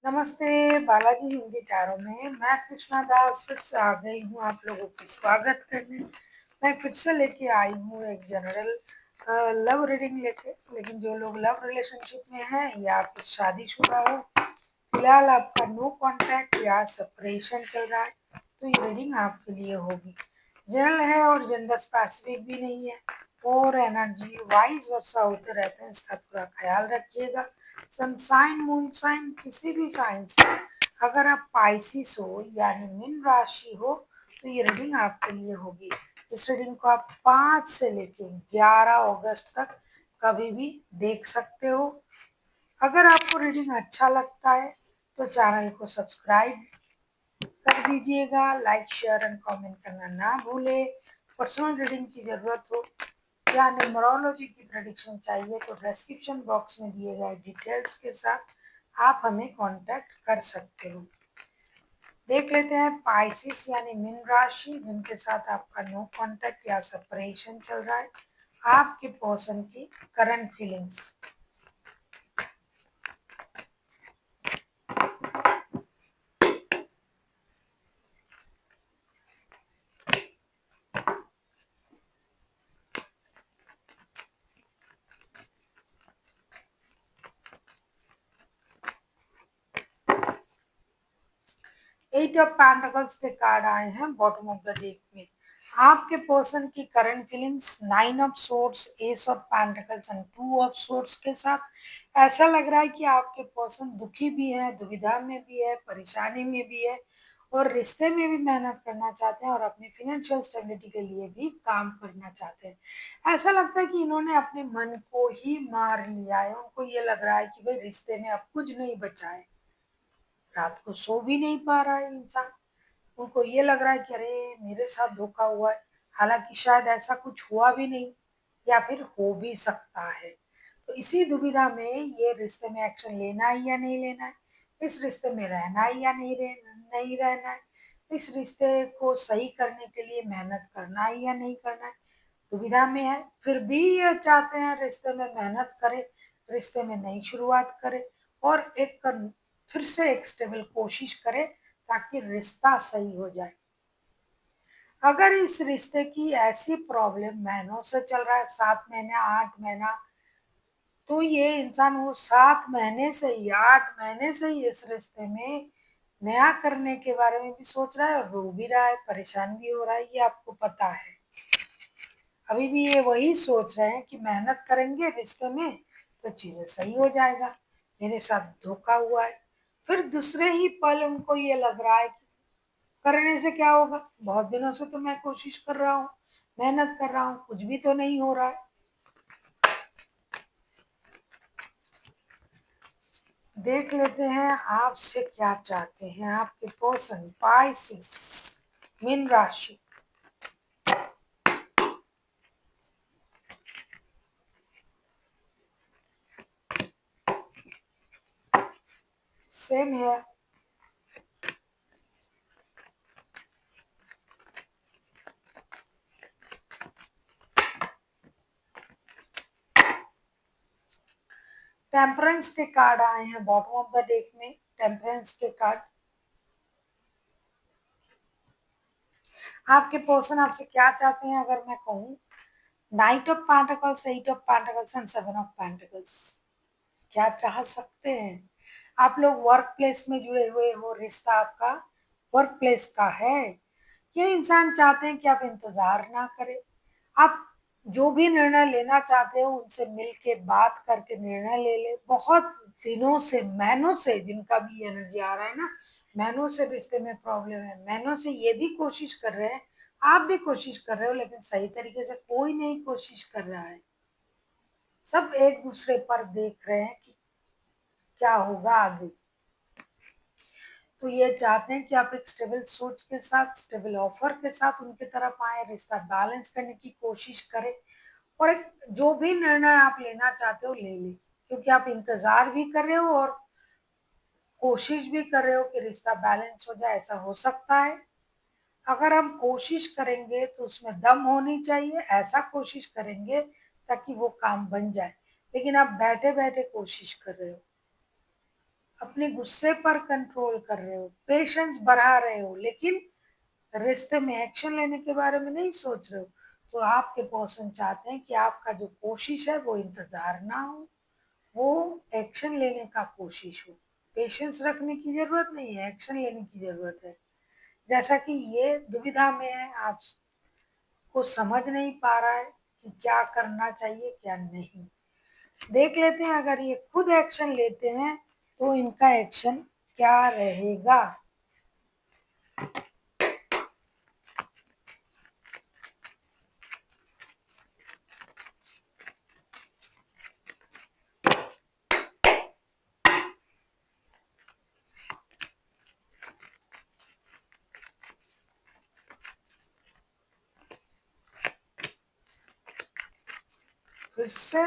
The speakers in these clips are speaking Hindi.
नमस्ते, बालाजी हिंदी टैरो में मैं कृष्णा दास फिर से आ गई हूँ आप लोगों की स्वागत करने। मैं फिर से लेके आई हूँ एक जनरल लव रीडिंग लेके। लेकिन जो लोग लव रिलेशनशिप में हैं या फिर शादीशुदा हो, फिलहाल आपका नो कॉन्टैक्ट या सेपरेशन चल रहा है, तो ये रीडिंग आपके लिए होगी। जनरल है और जेंडर स्पेसिफिक भी नहीं है, और एनर्जी वाइज वर्षा होते रहते हैं, इसका थोड़ा ख्याल रखिएगा। सनसाइन मून साइन किसी भी साइन से अगर आप पाइसिस हो यानी मीन राशि हो, तो ये रीडिंग आपके लिए होगी। इस रीडिंग को आप 5 से लेके 11 अगस्त तक कभी भी देख सकते हो। अगर आपको रीडिंग अच्छा लगता है तो चैनल को सब्सक्राइब कर दीजिएगा, लाइक शेयर एंड कमेंट करना ना भूले। पर्सनल रीडिंग की जरूरत हो या न्यूमरोलॉजी की प्रेडिक्शन चाहिए तो डिस्क्रिप्शन बॉक्स में दिए गए डिटेल्स के साथ आप हमें कांटेक्ट कर सकते हो। देख लेते हैं पाइसिस यानी मीन राशि, जिनके साथ आपका नो कांटेक्ट या सेपरेशन चल रहा है, आपके पर्सन की करंट फीलिंग्स। 8 ऑफ पेंटिकल्स के कार्ड आए हैं बॉटम ऑफ द डेक में। आपके पर्सन की current feelings 9 of swords, S of pentacles and 2 of swords के साथ। ऐसा लग रहा है कि आपके पर्सन दुखी भी है, दुविधा में भी है, परेशानी में भी है, और रिश्ते में भी मेहनत करना चाहते हैं और अपनी फिनेंशियल स्टेबिलिटी के लिए भी काम करना चाहते हैं। ऐसा लगता है कि इन्होंने अपने मन को ही मार लिया है। उनको ये लग रहा है कि भाई रिश्ते में अब कुछ नहीं बचा है। रात को सो भी नहीं पा रहा है इंसान। उनको ये लग रहा है कि अरे मेरे साथ धोखा हुआ है, हालांकि शायद ऐसा कुछ हुआ भी नहीं या फिर हो भी सकता है। तो इसी दुविधा में ये रिश्ते में एक्शन लेना है या नहीं लेना है, इस रिश्ते में रहना है या नहीं रहना है, इस रिश्ते को सही करने के लिए मेहनत करना है या नहीं करना है, दुविधा में है। फिर भी ये चाहते हैं रिश्ते में मेहनत करे, रिश्ते में नई शुरुआत करे और फिर से एक स्टेबल कोशिश करे ताकि रिश्ता सही हो जाए। अगर इस रिश्ते की ऐसी प्रॉब्लम महीनों से चल रहा है, 7 महीने 8 महीना, तो ये इंसान वो 7 महीने से ही 8 महीने से ही इस रिश्ते में नया करने के बारे में भी सोच रहा है और रो भी रहा है, परेशान भी हो रहा है, ये आपको पता है। अभी भी ये वही सोच रहे हैं कि मेहनत करेंगे रिश्ते में तो चीजें सही हो जाएगा, मेरे साथ धोखा हुआ है। फिर दूसरे ही पल उनको ये लग रहा है कि करने से क्या होगा, बहुत दिनों से तो मैं कोशिश कर रहा हूँ, मेहनत कर रहा हूँ, कुछ भी तो नहीं हो रहा है। देख लेते हैं आपसे क्या चाहते हैं आपके पर्सन पाइसिस मीन राशि। सेम है। टेम्परेंस के कार्ड आए हैं बॉटम ऑफ द डेक में। टेम्परेंस के कार्ड, आपके पर्सन आपसे क्या चाहते हैं अगर मैं कहूँ, night of pentacles, 8 of pentacles and 7 of pentacles. क्या चाह सकते हैं आप लोग? वर्क प्लेस में जुड़े हुए हो, रिश्ता आपका वर्क प्लेस का है। ये इंसान चाहते हैं कि आप इंतजार ना करें, आप जो भी निर्णय लेना चाहते हो उनसे मिल के बात करके निर्णय ले ले। बहुत दिनों से, महीनों से, जिनका भी एनर्जी आ रहा है ना, महीनों से रिश्ते में प्रॉब्लम है, महीनों से ये भी कोशिश कर रहे हैं, आप भी कोशिश कर रहे हो, लेकिन सही तरीके से कोई नहीं कोशिश कर रहा है। सब एक दूसरे पर देख रहे हैं कि क्या होगा आगे। तो ये चाहते हैं कि आप एक स्टेबल सोच के साथ, स्टेबल ऑफर के साथ उनकी तरफ आए, रिश्ता बैलेंस करने की कोशिश करें, और एक जो भी निर्णय आप लेना चाहते हो ले ले, क्योंकि आप इंतजार भी कर रहे हो और कोशिश भी कर रहे हो कि रिश्ता बैलेंस हो जाए। ऐसा हो सकता है, अगर हम कोशिश करेंगे तो उसमें दम होनी चाहिए, ऐसा कोशिश करेंगे ताकि वो काम बन जाए। लेकिन आप बैठे बैठे कोशिश कर रहे हो, अपने गुस्से पर कंट्रोल कर रहे हो, पेशेंस बढ़ा रहे हो, लेकिन रिश्ते में एक्शन लेने के बारे में नहीं सोच रहे हो, तो आपके पर्सन चाहते हैं कि आपका जो कोशिश है वो इंतजार ना हो, वो एक्शन लेने का कोशिश हो। पेशेंस रखने की जरूरत नहीं है, एक्शन लेने की जरूरत है। जैसा कि ये दुविधा में है, आपको समझ नहीं पा रहा है कि क्या करना चाहिए क्या नहीं। देख लेते हैं अगर ये खुद एक्शन लेते हैं तो इनका एक्शन क्या रहेगा। फिर से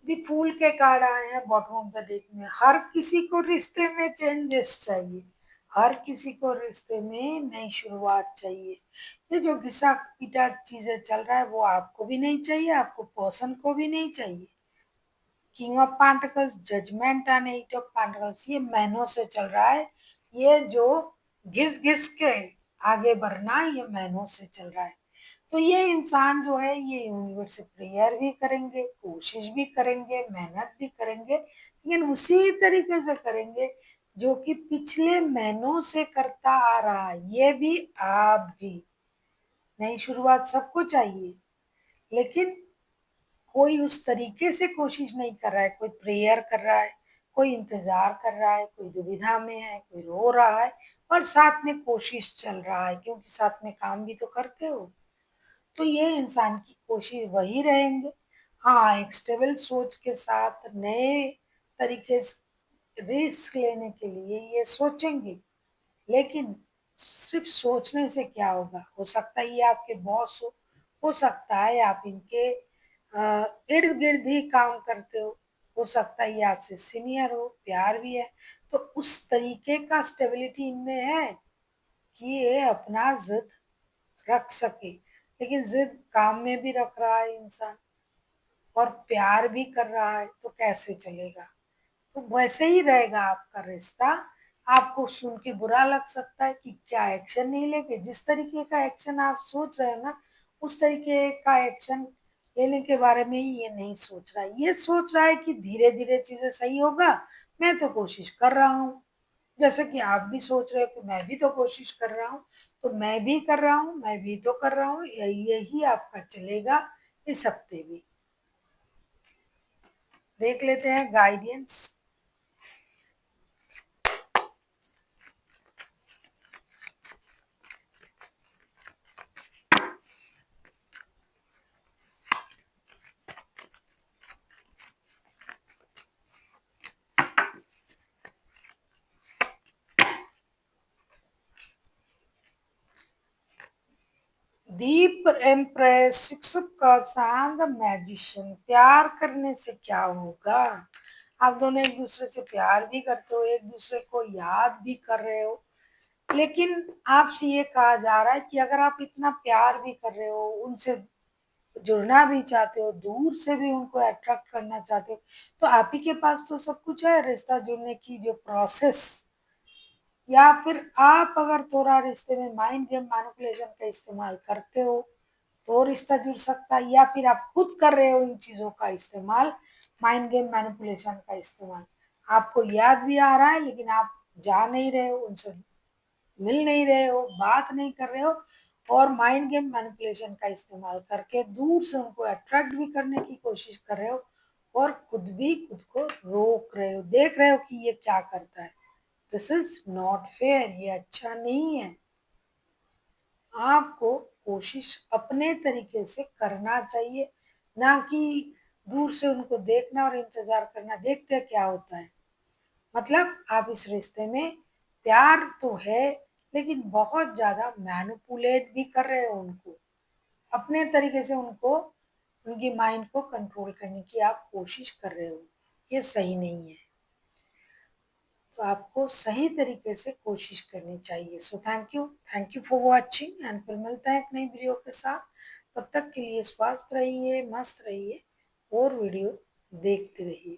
दी फूल के कार्ड आए हैं बॉटम ऑफ द डेक में। हर किसी को रिश्ते में चेंजेस चाहिए, हर किसी को रिश्ते में नई शुरुआत चाहिए। ये जो घिसा पिटा चीजें चल रहा है वो आपको भी नहीं चाहिए, आपको पर्सन को भी नहीं चाहिए। King of pentacles, judgement and eight of pentacles, ये महीनों से चल रहा है। ये जो घिस घिस के आगे बढ़ना, ये महीनों से चल रहा है। तो ये इंसान जो है ये यूनिवर्स से प्रेयर भी करेंगे, कोशिश भी करेंगे, मेहनत भी करेंगे, लेकिन उसी तरीके से करेंगे जो कि पिछले महीनों से करता आ रहा है। ये भी आप भी। नई शुरुआत सबको चाहिए, लेकिन कोई उस तरीके से कोशिश नहीं कर रहा है। कोई प्रेयर कर रहा है, कोई इंतजार कर रहा है, कोई दुविधा में है, कोई रो रहा है, और साथ में कोशिश चल रहा है, क्योंकि साथ में काम भी तो करते हो। तो ये इंसान की कोशिश वही रहेंगे। हाँ, एक स्टेबल सोच के साथ नए तरीके से रिस्क लेने के लिए ये सोचेंगे, लेकिन सिर्फ सोचने से क्या होगा। हो सकता है ये आपके बॉस हो सकता है आप इनके इर्द गिर्द ही काम करते हो सकता है ये आपसे सीनियर हो, प्यार भी है। तो उस तरीके का स्टेबिलिटी इनमें है कि ये अपना जिद रख सके, लेकिन जिद काम में भी रख रहा है इंसान और प्यार भी कर रहा है, तो कैसे चलेगा। तो वैसे ही रहेगा आपका रिश्ता। आपको सुन के बुरा लग सकता है कि क्या एक्शन नहीं लेंगे। जिस तरीके का एक्शन आप सोच रहे हो ना, उस तरीके का एक्शन लेने के बारे में ही ये नहीं सोच रहा है। ये सोच रहा है कि धीरे धीरे चीजें सही होगा, मैं तो कोशिश कर रहा हूँ। जैसे कि आप भी सोच रहे हो कि मैं भी तो कोशिश कर रहा हूँ, तो मैं भी कर रहा हूँ, मैं भी तो कर रहा हूँ, यही आपका चलेगा इस हफ्ते भी। देख लेते हैं guidance. Deep empress, six of cups and the magician. प्यार करने से क्या होगा। आप दोनों एक दूसरे से प्यार भी करते हो, एक दूसरे को याद भी कर रहे हो, लेकिन आपसे ये कहा जा रहा है कि अगर आप इतना प्यार भी कर रहे हो, उनसे जुड़ना भी चाहते हो, दूर से भी उनको अट्रैक्ट करना चाहते हो, तो आप ही के पास तो सब कुछ है। रिश्ता जुड़ने की जो प्रोसेस, या फिर आप अगर थोड़ा रिश्ते में माइंड गेम मैनिपुलेशन का इस्तेमाल करते हो तो रिश्ता जुड़ सकता है, या फिर आप खुद कर रहे हो इन चीजों का इस्तेमाल, माइंड गेम मैनिपुलेशन का इस्तेमाल। आपको याद भी आ रहा है लेकिन आप जा नहीं रहे हो, उनसे मिल नहीं रहे हो, बात नहीं कर रहे हो, और माइंड गेम मैनिपुलेशन का इस्तेमाल करके दूर से उनको अट्रैक्ट भी करने की कोशिश कर रहे हो, और खुद भी खुद को रोक रहे हो, देख रहे हो कि ये क्या करता है। दिस इज नॉट फेयर, ये अच्छा नहीं है। आपको कोशिश अपने तरीके से करना चाहिए, ना कि दूर से उनको देखना और इंतजार करना, देखते क्या होता है। मतलब आप इस रिश्ते में प्यार तो है, लेकिन बहुत ज्यादा मैनिपुलेट भी कर रहे हो उनको, अपने तरीके से उनको, उनकी माइंड को कंट्रोल करने की आप कोशिश कर रहे हो। ये सही नहीं है, तो आपको सही तरीके से कोशिश करनी चाहिए। So thank you for watching, and फिर मिलते हैं एक नई वीडियो के साथ। तब तक के लिए स्वस्थ रहिए, मस्त रहिए और वीडियो देखते रहिए।